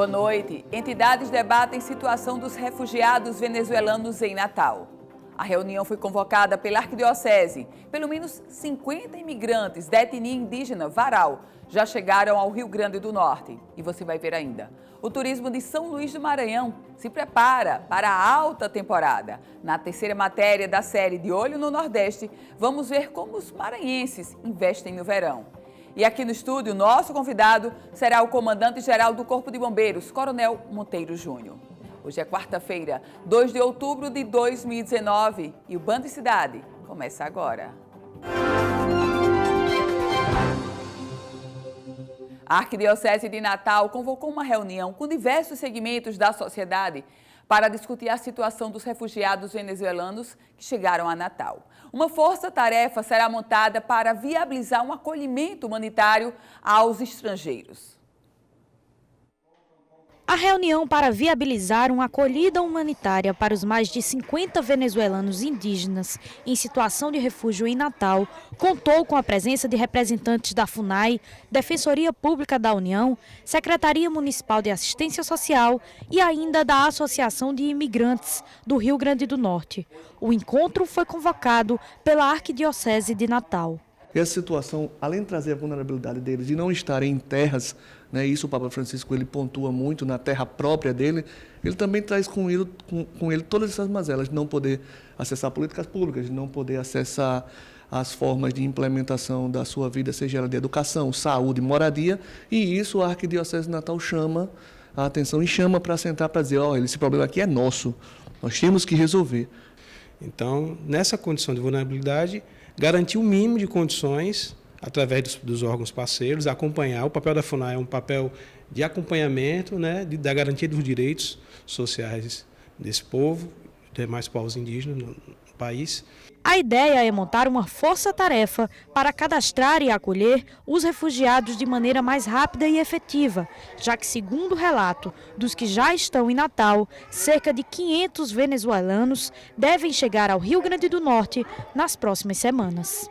Boa noite. Entidades debatem situação dos refugiados venezuelanos em Natal. A reunião foi convocada pela Arquidiocese. Pelo menos 50 imigrantes da etnia indígena Varal já chegaram ao Rio Grande do Norte. E você vai ver ainda. O turismo de São Luís do Maranhão se prepara para a alta temporada. Na terceira matéria da série De Olho no Nordeste, vamos ver como os maranhenses investem no verão. E aqui no estúdio, nosso convidado será o comandante-geral do Corpo de Bombeiros, Coronel Monteiro Júnior. Hoje é quarta-feira, 2 de outubro de 2019 e o Band Cidade começa agora. A Arquidiocese de Natal convocou uma reunião com diversos segmentos da sociedade para discutir a situação dos refugiados venezuelanos que chegaram a Natal. Uma força-tarefa será montada para viabilizar um acolhimento humanitário aos estrangeiros. A reunião para viabilizar uma acolhida humanitária para os mais de 50 venezuelanos indígenas em situação de refúgio em Natal contou com a presença de representantes da FUNAI, Defensoria Pública da União, Secretaria Municipal de Assistência Social e ainda da Associação de Imigrantes do Rio Grande do Norte. O encontro foi convocado pela Arquidiocese de Natal. Essa situação, além de trazer a vulnerabilidade deles de não estarem em terras, né, isso o Papa Francisco ele pontua muito na terra própria dele, ele também traz com ele todas essas mazelas de não poder acessar políticas públicas, de não poder acessar as formas de implementação da sua vida, seja ela de educação, saúde, moradia, e isso a Arquidiocese de Natal chama a atenção e chama para sentar para dizer, olha, esse problema aqui é nosso, nós temos que resolver. Então, nessa condição de vulnerabilidade, garantir o mínimo de condições, através dos órgãos parceiros, acompanhar. O papel da FUNAI é um papel de acompanhamento, né, da garantia dos direitos sociais desse povo, demais povos indígenas no país. A ideia é montar uma força-tarefa para cadastrar e acolher os refugiados de maneira mais rápida e efetiva, já que, segundo o relato dos que já estão em Natal, cerca de 500 venezuelanos devem chegar ao Rio Grande do Norte nas próximas semanas.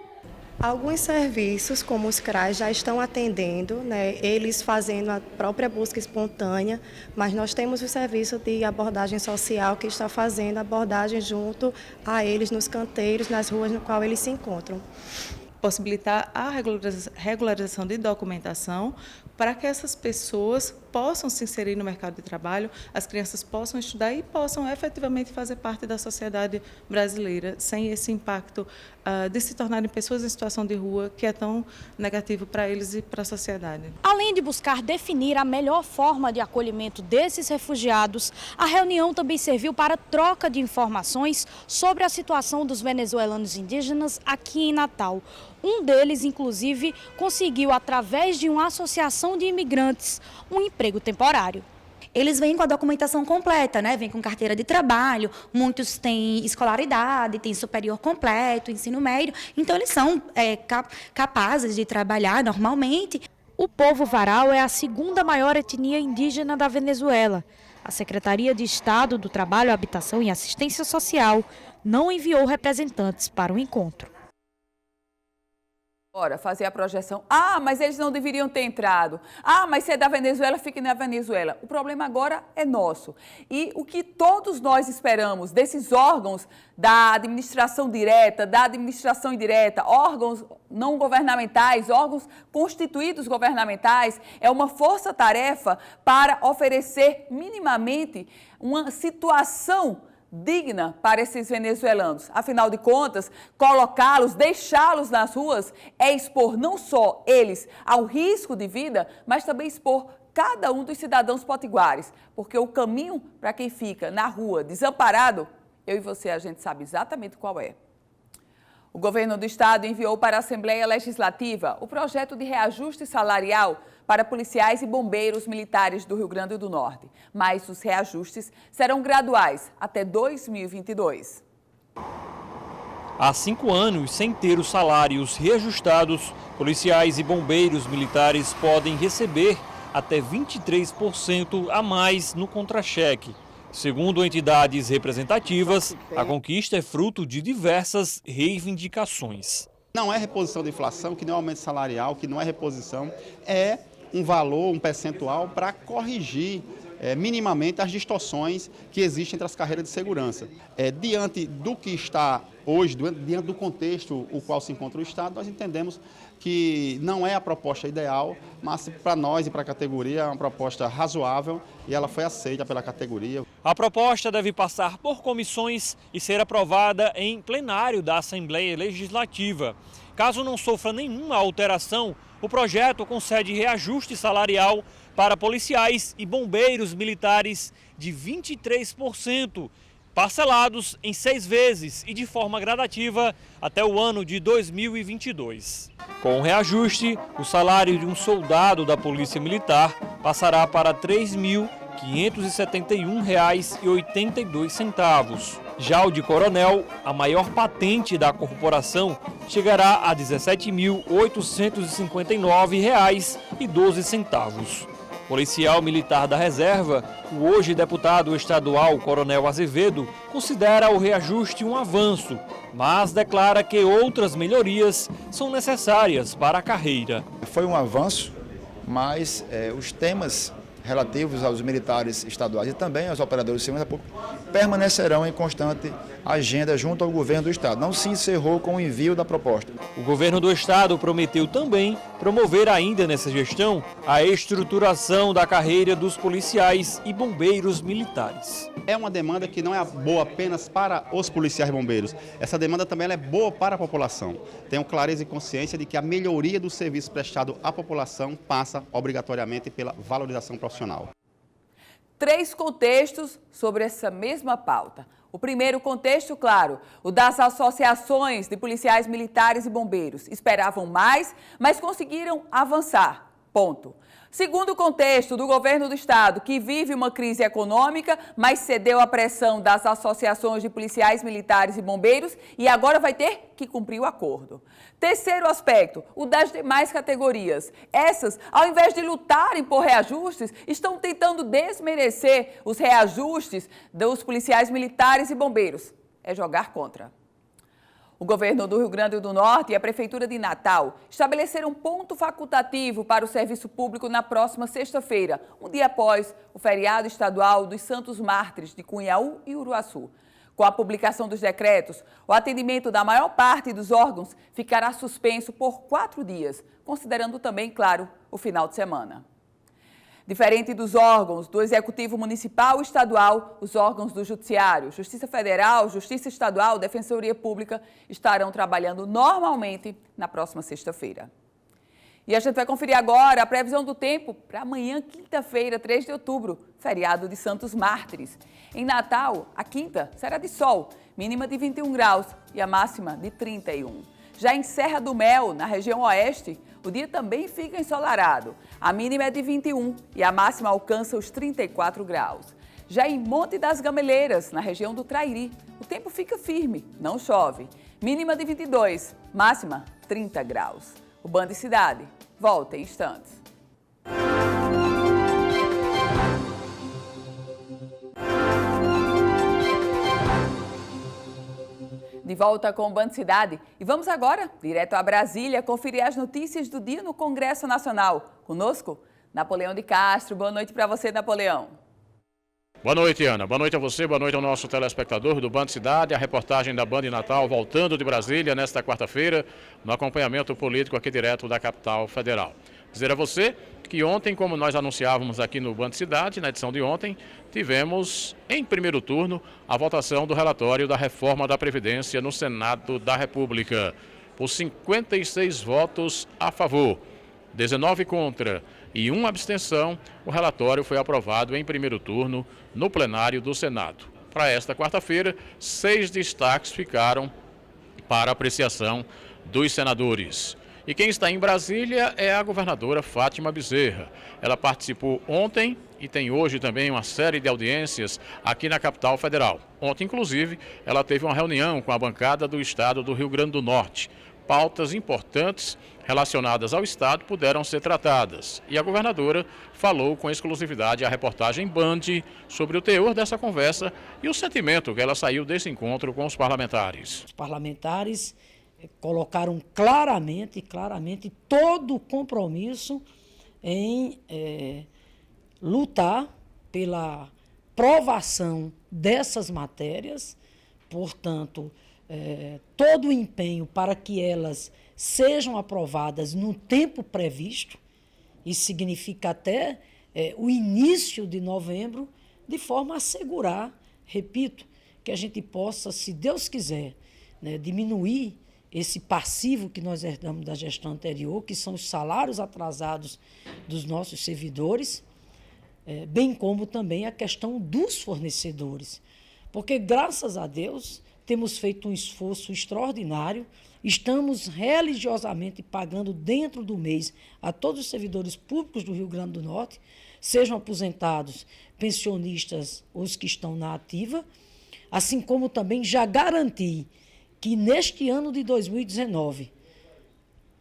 Alguns serviços, como os CRAs, já estão atendendo, né, eles fazendo a própria busca espontânea, mas nós temos o serviço de abordagem social que está fazendo abordagem junto a eles nos canteiros, nas ruas no qual eles se encontram. Possibilitar a regularização de documentação para que essas pessoas possam se inserir no mercado de trabalho, as crianças possam estudar e possam efetivamente fazer parte da sociedade brasileira, sem esse impacto de se tornarem pessoas em situação de rua, que é tão negativo para eles e para a sociedade. Além de buscar definir a melhor forma de acolhimento desses refugiados, a reunião também serviu para troca de informações sobre a situação dos venezuelanos indígenas aqui em Natal. Um deles, inclusive, conseguiu, através de uma associação de imigrantes, um emprego temporário. Eles vêm com a documentação completa, né? Vêm com carteira de trabalho, muitos têm escolaridade, têm superior completo, ensino médio, então eles são capazes de trabalhar normalmente. O povo Varal é a segunda maior etnia indígena da Venezuela. A Secretaria de Estado do Trabalho, Habitação e Assistência Social não enviou representantes para o encontro. Ora, fazer a projeção. Mas eles não deveriam ter entrado. Mas se é da Venezuela, fique na Venezuela. O problema agora é nosso. E o que todos nós esperamos desses órgãos da administração direta, da administração indireta, órgãos não governamentais, órgãos constituídos governamentais, é uma força-tarefa para oferecer minimamente uma situação digna para esses venezuelanos. Afinal de contas, colocá-los, deixá-los nas ruas é expor não só eles ao risco de vida, mas também expor cada um dos cidadãos potiguares, porque o caminho para quem fica na rua desamparado, eu e você, a gente sabe exatamente qual é. O governo do estado enviou para a Assembleia Legislativa o projeto de reajuste salarial para policiais e bombeiros militares do Rio Grande do Norte. Mas os reajustes serão graduais até 2022. Há 5 anos, sem ter os salários reajustados, policiais e bombeiros militares podem receber até 23% a mais no contra-cheque. Segundo entidades representativas, a conquista é fruto de diversas reivindicações. Não é reposição de inflação, que não é aumento salarial, que não é reposição, é um valor, um percentual para corrigir minimamente as distorções que existem entre as carreiras de segurança. Diante do que está hoje, diante do contexto o qual se encontra o Estado, nós entendemos que não é a proposta ideal, mas para nós e para a categoria é uma proposta razoável e ela foi aceita pela categoria. A proposta deve passar por comissões e ser aprovada em plenário da Assembleia Legislativa. Caso não sofra nenhuma alteração, o projeto concede reajuste salarial para policiais e bombeiros militares de 23%, parcelados em 6 vezes e de forma gradativa até o ano de 2022. Com o reajuste, o salário de um soldado da Polícia Militar passará para R$ 3.571,82. Já o de coronel, a maior patente da corporação, chegará a R$ 17.859,12. Policial militar da reserva, o hoje deputado estadual Coronel Azevedo, considera o reajuste um avanço, mas declara que outras melhorias são necessárias para a carreira. Foi um avanço, mas os temas relativos aos militares estaduais e também aos operadores de segurança pública permanecerão em constante agenda junto ao governo do Estado. Não se encerrou com o envio da proposta. O governo do Estado prometeu também promover ainda nessa gestão a estruturação da carreira dos policiais e bombeiros militares. É uma demanda que não é boa apenas para os policiais e bombeiros. Essa demanda também é boa para a população. Tenho clareza e consciência de que a melhoria do serviço prestado à população passa obrigatoriamente pela valorização profissional. 3 contextos sobre essa mesma pauta. O primeiro contexto, claro, o das associações de policiais militares e bombeiros. Esperavam mais, mas conseguiram avançar. Ponto. Segundo contexto, do governo do Estado, que vive uma crise econômica, mas cedeu à pressão das associações de policiais militares e bombeiros e agora vai ter que cumprir o acordo. Terceiro aspecto, o das demais categorias. Essas, ao invés de lutarem por reajustes, estão tentando desmerecer os reajustes dos policiais militares e bombeiros. É jogar contra. O governo do Rio Grande do Norte e a Prefeitura de Natal estabeleceram ponto facultativo para o serviço público na próxima sexta-feira, um dia após o feriado estadual dos Santos Mártires de Cunhaú e Uruaçu. Com a publicação dos decretos, o atendimento da maior parte dos órgãos ficará suspenso por 4 dias, considerando também, claro, o final de semana. Diferente dos órgãos do Executivo Municipal e Estadual, os órgãos do Judiciário, Justiça Federal, Justiça Estadual, Defensoria Pública estarão trabalhando normalmente na próxima sexta-feira. E a gente vai conferir agora a previsão do tempo para amanhã, quinta-feira, 3 de outubro, feriado de Santos Mártires. Em Natal, a quinta será de sol, mínima de 21 graus e a máxima de 31. Já em Serra do Mel, na região oeste, o dia também fica ensolarado. A mínima é de 21 e a máxima alcança os 34 graus. Já em Monte das Gameleiras, na região do Trairi, o tempo fica firme, não chove. Mínima de 22, máxima 30 graus. O Band Cidade volta em instantes. De volta com o Band Cidade e vamos agora, direto a Brasília, conferir as notícias do dia no Congresso Nacional. Conosco, Napoleão de Castro. Boa noite para você, Napoleão. Boa noite, Ana. Boa noite a você, boa noite ao nosso telespectador do Band Cidade. A reportagem da Band Natal voltando de Brasília nesta quarta-feira, no acompanhamento político aqui direto da capital federal. Dizer a você que ontem, como nós anunciávamos aqui no Band Cidade, na edição de ontem, tivemos em primeiro turno a votação do relatório da reforma da Previdência no Senado da República. Por 56 votos a favor, 19 contra e 1 abstenção, o relatório foi aprovado em primeiro turno no plenário do Senado. Para esta quarta-feira, 6 destaques ficaram para apreciação dos senadores. E quem está em Brasília é a governadora Fátima Bezerra. Ela participou ontem e tem hoje também uma série de audiências aqui na capital federal. Ontem, inclusive, ela teve uma reunião com a bancada do estado do Rio Grande do Norte. Pautas importantes relacionadas ao estado puderam ser tratadas. E a governadora falou com exclusividade à reportagem Band sobre o teor dessa conversa e o sentimento que ela saiu desse encontro com os parlamentares. Os parlamentares colocaram claramente todo o compromisso em lutar pela provação dessas matérias, portanto, todo o empenho para que elas sejam aprovadas no tempo previsto, isso significa até o início de novembro, de forma a assegurar, repito, que a gente possa, se Deus quiser, né, diminuir esse passivo que nós herdamos da gestão anterior, que são os salários atrasados dos nossos servidores, bem como também a questão dos fornecedores. Porque, graças a Deus, temos feito um esforço extraordinário, estamos religiosamente pagando dentro do mês a todos os servidores públicos do Rio Grande do Norte, sejam aposentados, pensionistas, os que estão na ativa, assim como também já garanti que neste ano de 2019,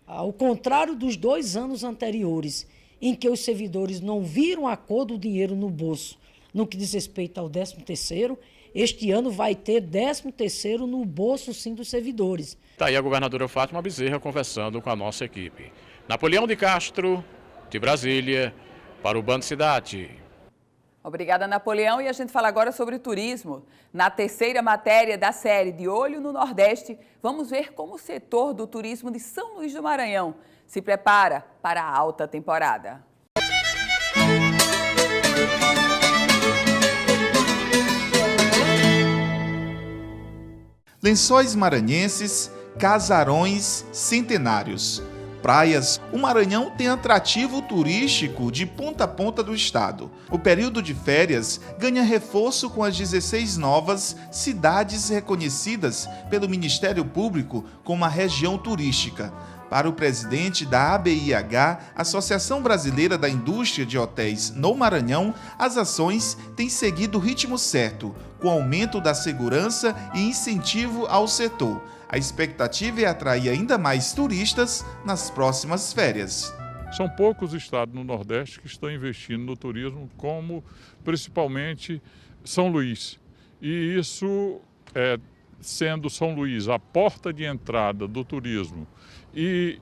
ao contrário dos 2 anos anteriores, em que os servidores não viram a cor do dinheiro no bolso, no que diz respeito ao 13º, este ano vai ter 13º no bolso, sim, dos servidores. Está aí a governadora Fátima Bezerra conversando com a nossa equipe. Napoleão de Castro, de Brasília, para o Band Cidade. Obrigada, Napoleão. E a gente fala agora sobre turismo. Na terceira matéria da série De Olho no Nordeste, vamos ver como o setor do turismo de São Luís do Maranhão se prepara para a alta temporada. Lençóis maranhenses, casarões centenários. Praias, o Maranhão tem atrativo turístico de ponta a ponta do estado. O período de férias ganha reforço com as 16 novas cidades reconhecidas pelo Ministério Público como a região turística. Para o presidente da ABIH, Associação Brasileira da Indústria de Hotéis no Maranhão, as ações têm seguido o ritmo certo, com aumento da segurança e incentivo ao setor. A expectativa é atrair ainda mais turistas nas próximas férias. São poucos estados no Nordeste que estão investindo no turismo, como principalmente São Luís. E isso, sendo São Luís a porta de entrada do turismo, e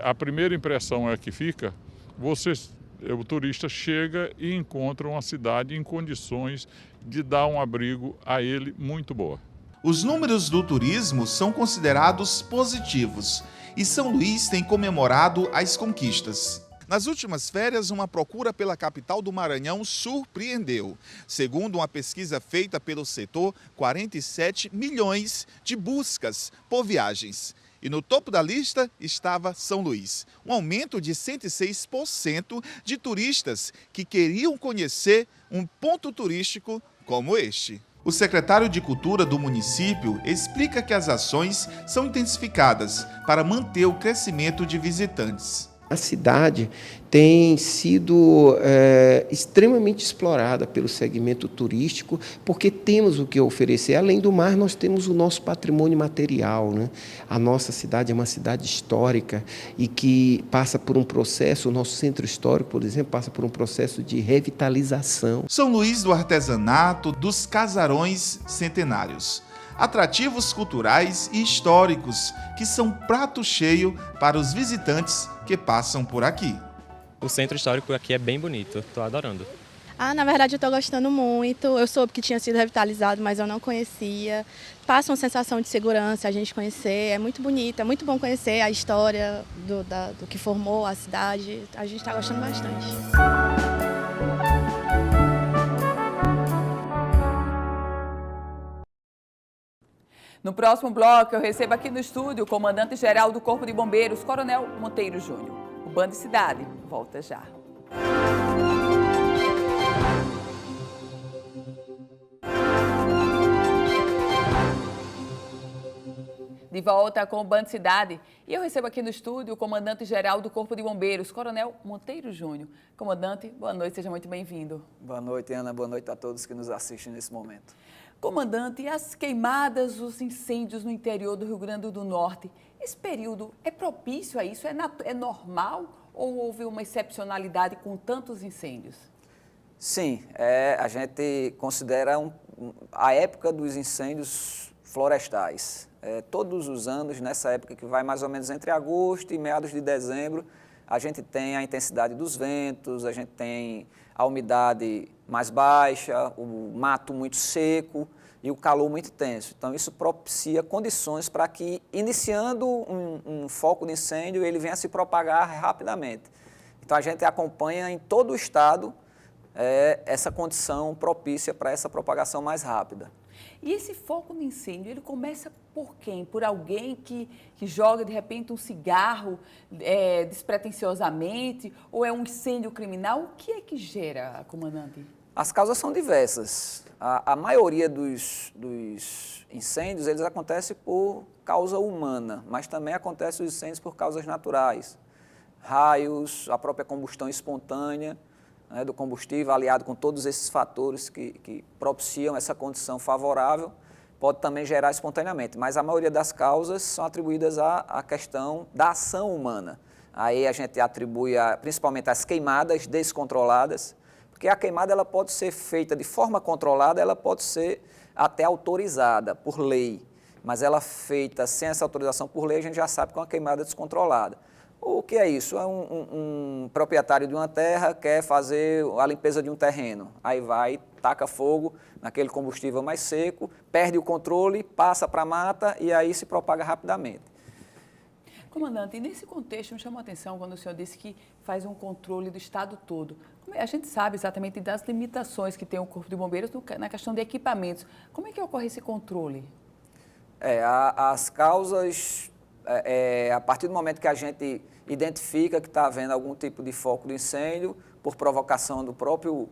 a primeira impressão é que fica, o turista chega e encontra uma cidade em condições de dar um abrigo a ele muito boa. Os números do turismo são considerados positivos e São Luís tem comemorado as conquistas. Nas últimas férias, uma procura pela capital do Maranhão surpreendeu. Segundo uma pesquisa feita pelo setor, 47 milhões de buscas por viagens. E no topo da lista estava São Luís, um aumento de 106% de turistas que queriam conhecer um ponto turístico como este. O secretário de Cultura do município explica que as ações são intensificadas para manter o crescimento de visitantes. A cidade tem sido extremamente explorada pelo segmento turístico, porque temos o que oferecer. Além do mar, nós temos o nosso patrimônio material, né? A nossa cidade é uma cidade histórica e que passa por um processo, o nosso centro histórico, por exemplo, passa por um processo de revitalização. São Luís do artesanato, dos casarões centenários. Atrativos culturais e históricos que são prato cheio para os visitantes que passam por aqui. O centro histórico aqui é bem bonito, estou adorando. Na verdade eu estou gostando muito, eu soube que tinha sido revitalizado, mas eu não conhecia. Passa uma sensação de segurança a gente conhecer, é muito bonito, é muito bom conhecer a história do que formou a cidade, a gente está gostando bastante. No próximo bloco, eu recebo aqui no estúdio o comandante-geral do Corpo de Bombeiros, Coronel Monteiro Júnior. O Band Cidade volta já. De volta com o Band Cidade. E eu recebo aqui no estúdio o comandante-geral do Corpo de Bombeiros, Coronel Monteiro Júnior. Comandante, boa noite, seja muito bem-vindo. Boa noite, Ana. Boa noite a todos que nos assistem nesse momento. Comandante, as queimadas, os incêndios no interior do Rio Grande do Norte, esse período é propício a isso? É normal ou houve uma excepcionalidade com tantos incêndios? Sim, a gente considera a época dos incêndios florestais. Todos os anos, nessa época que vai mais ou menos entre agosto e meados de dezembro, a gente tem a intensidade dos ventos, a gente tem a umidade mais baixa, o mato muito seco e o calor muito intenso. Então, isso propicia condições para que, iniciando um foco de incêndio, ele venha a se propagar rapidamente. Então, a gente acompanha em todo o estado essa condição propícia para essa propagação mais rápida. E esse foco de incêndio, ele começa por quem? Por alguém que joga, de repente, um cigarro despretensiosamente? Ou é um incêndio criminal? O que é que gera, comandante? As causas são diversas. A maioria dos incêndios, eles acontecem por causa humana, mas também acontecem os incêndios por causas naturais. Raios, a própria combustão espontânea, né, do combustível, aliado com todos esses fatores que propiciam essa condição favorável, pode também gerar espontaneamente. Mas a maioria das causas são atribuídas à questão da ação humana. Aí a gente atribui principalmente as queimadas descontroladas, porque a queimada ela pode ser feita de forma controlada, ela pode ser até autorizada por lei, mas ela feita sem essa autorização por lei, a gente já sabe que é uma queimada descontrolada. O que é isso? É um proprietário de uma terra quer fazer a limpeza de um terreno, aí vai, taca fogo naquele combustível mais seco, perde o controle, passa para a mata e aí se propaga rapidamente. Comandante, e nesse contexto me chamou a atenção quando o senhor disse que faz um controle do estado todo. A gente sabe exatamente das limitações que tem o Corpo de Bombeiros na questão de equipamentos. Como é que ocorre esse controle? As causas, a partir do momento que a gente identifica que está havendo algum tipo de foco de incêndio, por provocação do próprio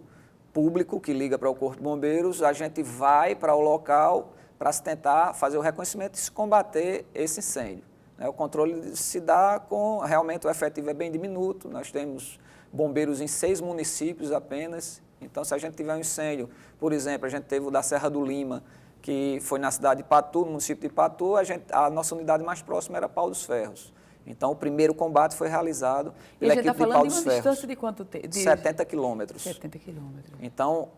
público que liga para o Corpo de Bombeiros, a gente vai para o local para se tentar fazer o reconhecimento e se combater esse incêndio. O controle se dá com, realmente o efetivo é bem diminuto, nós temos bombeiros em 6 municípios apenas, então se a gente tiver um incêndio, por exemplo, a gente teve o da Serra do Lima, que foi na cidade de Patu, no município de Patu, a nossa unidade mais próxima era Pau dos Ferros. Então, o primeiro combate foi realizado pela equipe de Pau dos Ferros. E a gente está falando de uma distância de quanto tempo? 70 quilômetros. 70 quilômetros. Então,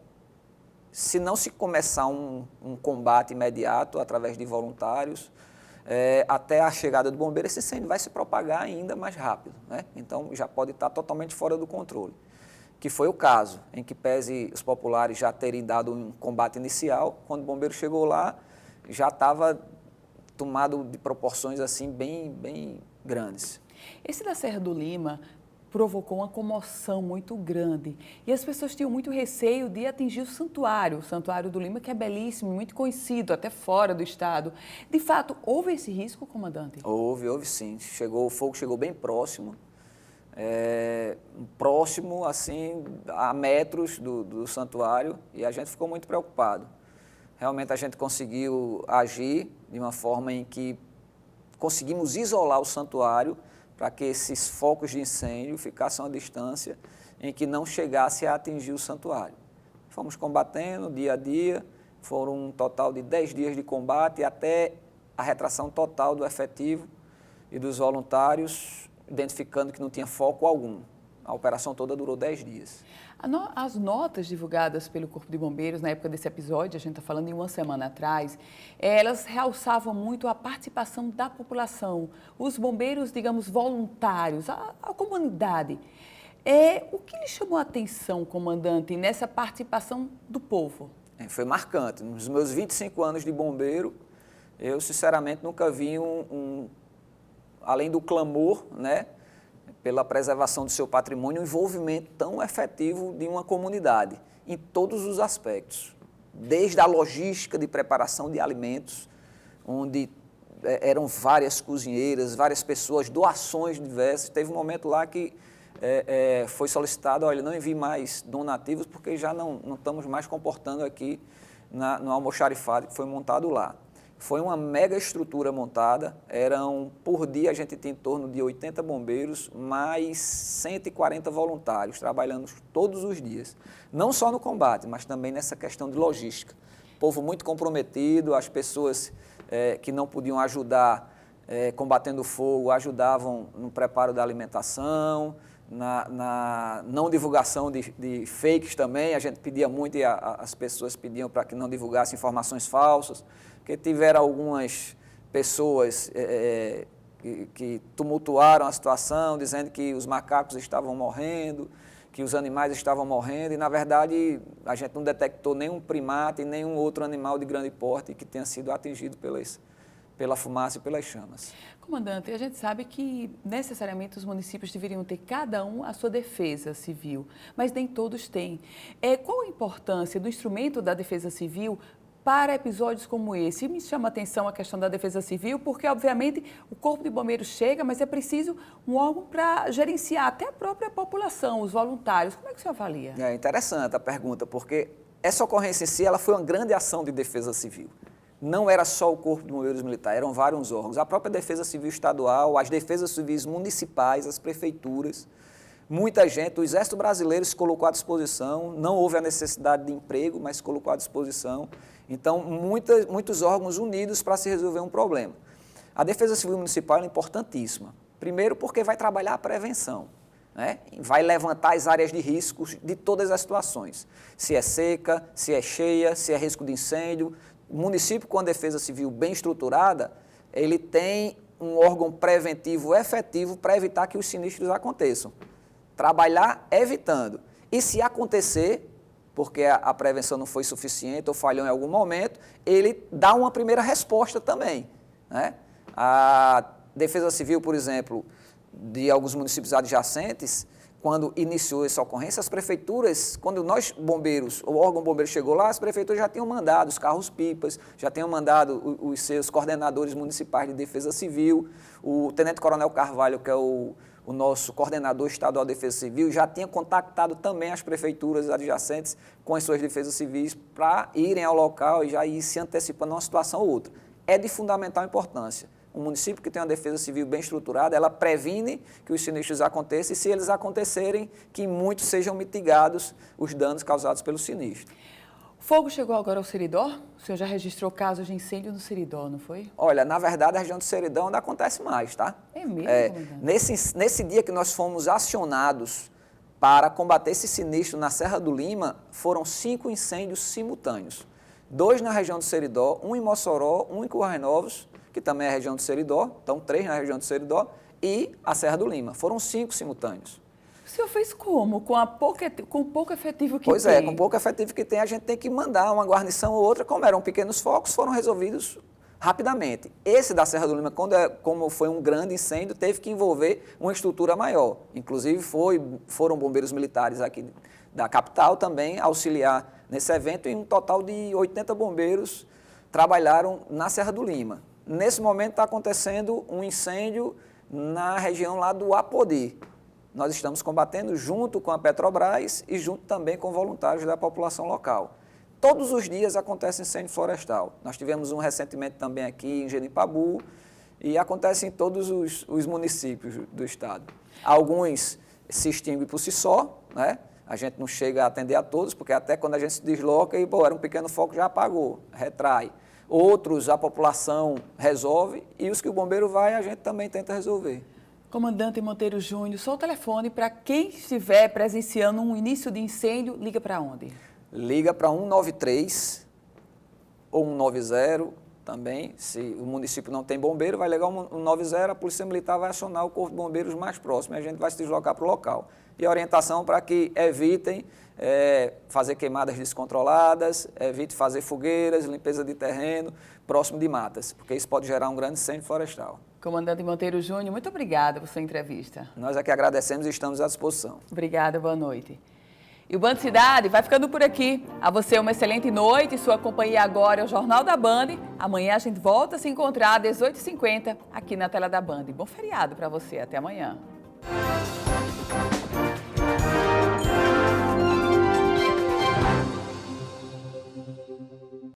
se não se começar um combate imediato através de voluntários, até a chegada do bombeiro, esse incêndio vai se propagar ainda mais rápido, né? Então, já pode estar totalmente fora do controle. Que foi o caso, em que pese os populares já terem dado um combate inicial, quando o bombeiro chegou lá, já estava tomado de proporções assim bem grandes. Esse da Serra do Lima provocou uma comoção muito grande e as pessoas tinham muito receio de atingir o Santuário do Lima, que é belíssimo, muito conhecido, até fora do estado. De fato, houve esse risco, comandante? Houve sim. O fogo chegou bem próximo, próximo assim a metros do santuário, e a gente ficou muito preocupado. Realmente a gente conseguiu agir de uma forma em que conseguimos isolar o santuário para que esses focos de incêndio ficassem a uma distância em que não chegasse a atingir o santuário. Fomos combatendo dia a dia, foram um total de 10 dias de combate até a retração total do efetivo e dos voluntários, identificando que não tinha foco algum. A operação toda durou 10 dias. As notas divulgadas pelo Corpo de Bombeiros na época desse episódio, a gente está falando em uma semana atrás, elas realçavam muito a participação da população, os bombeiros, digamos, voluntários, a comunidade. O que lhe chamou a atenção, comandante, nessa participação do povo? Foi marcante. Nos meus 25 anos de bombeiro, eu, sinceramente, nunca vi além do clamor, né, pela preservação do seu patrimônio, um envolvimento tão efetivo de uma comunidade, em todos os aspectos. Desde a logística de preparação de alimentos, onde eram várias cozinheiras, várias pessoas, doações diversas. Teve um momento lá que foi solicitado, olha, não envie mais donativos, porque já não estamos mais comportando aqui no almoxarifado que foi montado lá. Foi uma mega estrutura montada, por dia a gente tinha em torno de 80 bombeiros, mais 140 voluntários, trabalhando todos os dias. Não só no combate, mas também nessa questão de logística. Povo muito comprometido, as pessoas que não podiam ajudar combatendo o fogo, ajudavam no preparo da alimentação, na não divulgação de fakes também, a gente pedia muito e as pessoas pediam para que não divulgassem informações falsas, porque tiveram algumas pessoas que tumultuaram a situação, dizendo que os macacos estavam morrendo, que os animais estavam morrendo, e, na verdade, a gente não detectou nenhum primata e nenhum outro animal de grande porte que tenha sido atingido pela fumaça e pelas chamas. Comandante, a gente sabe que necessariamente os municípios deveriam ter cada um a sua defesa civil, mas nem todos têm. Qual a importância do instrumento da defesa civil para episódios como esse? E me chama a atenção a questão da defesa civil, porque, obviamente, o Corpo de Bombeiros chega, mas é preciso um órgão para gerenciar até a própria população, os voluntários. Como é que o senhor avalia? É interessante a pergunta, porque essa ocorrência em si ela foi uma grande ação de defesa civil. Não era só o Corpo de Bombeiros Militar, eram vários órgãos. A própria Defesa Civil Estadual, as defesas civis municipais, as prefeituras, muita gente, o Exército Brasileiro se colocou à disposição, não houve a necessidade de emprego, mas se colocou à disposição. Então, muitos órgãos unidos para se resolver um problema. A Defesa Civil Municipal é importantíssima. Primeiro porque vai trabalhar a prevenção, né? Vai levantar as áreas de riscos de todas as situações. Se é seca, se é cheia, se é risco de incêndio. O município com a defesa civil bem estruturada, ele tem um órgão preventivo efetivo para evitar que os sinistros aconteçam. Trabalhar evitando. E se acontecer, porque a prevenção não foi suficiente ou falhou em algum momento, ele dá uma primeira resposta também, né? A defesa civil, por exemplo, de alguns municípios adjacentes, quando iniciou essa ocorrência, as prefeituras, quando nós bombeiros, o órgão bombeiro chegou lá, as prefeituras já tinham mandado os carros-pipas, já tinham mandado os seus coordenadores municipais de defesa civil, o tenente-coronel Carvalho, que é o nosso coordenador estadual de defesa civil, já tinha contactado também as prefeituras adjacentes com as suas defesas civis para irem ao local e já ir se antecipando uma situação ou outra. É de fundamental importância. Um município que tem uma defesa civil bem estruturada, ela previne que os sinistros aconteçam e, se eles acontecerem, que muitos sejam mitigados os danos causados pelo sinistro. O fogo chegou agora ao Seridó? O senhor já registrou casos de incêndio no Seridó, não foi? Olha, na verdade, a região do Seridó ainda acontece mais, tá? É mesmo, comandante? Nesse dia que nós fomos acionados para combater esse sinistro na Serra do Lima, foram 5 incêndios simultâneos. 2 na região do Seridó, 1 em Mossoró, 1 em Currais Novos, que também é a região do Seridó, então 3 na região do Seridó, e a Serra do Lima. Foram 5 simultâneos. O senhor fez como? Com o pouco efetivo que tem? Pois é, com o pouco efetivo que tem, a gente tem que mandar uma guarnição ou outra. Como eram pequenos focos, foram resolvidos rapidamente. Esse da Serra do Lima, como foi um grande incêndio, teve que envolver uma estrutura maior. Inclusive, foram bombeiros militares aqui da capital também auxiliar nesse evento, e um total de 80 bombeiros trabalharam na Serra do Lima. Nesse momento está acontecendo um incêndio na região lá do Apodi. Nós estamos combatendo junto com a Petrobras e junto também com voluntários da população local. Todos os dias acontece incêndio florestal. Nós tivemos um recentemente também aqui em Genipabu e acontece em todos os municípios do estado. Alguns se extinguem por si só, né? A gente não chega a atender a todos, porque até quando a gente se desloca e, era um pequeno foco, já apagou, retrai. Outros a população resolve e os que o bombeiro vai, a gente também tenta resolver. Comandante Monteiro Júnior, só o telefone para quem estiver presenciando um início de incêndio, liga para onde? Liga para 193 ou 190 também. Se o município não tem bombeiro, vai ligar 190, a Polícia Militar vai acionar o Corpo de Bombeiros mais próximo e a gente vai se deslocar para o local. E a orientação para que evitem fazer queimadas descontroladas, evite fazer fogueiras, limpeza de terreno próximo de matas, porque isso pode gerar um grande incêndio florestal. Comandante Monteiro Júnior, muito obrigada por sua entrevista. Nós aqui agradecemos e estamos à disposição. Obrigada, boa noite. E o Band Cidade vai ficando por aqui. A você uma excelente noite. Sua companhia agora é o Jornal da Band. Amanhã a gente volta a se encontrar às 18h50 aqui na tela da Band. Bom feriado para você. Até amanhã.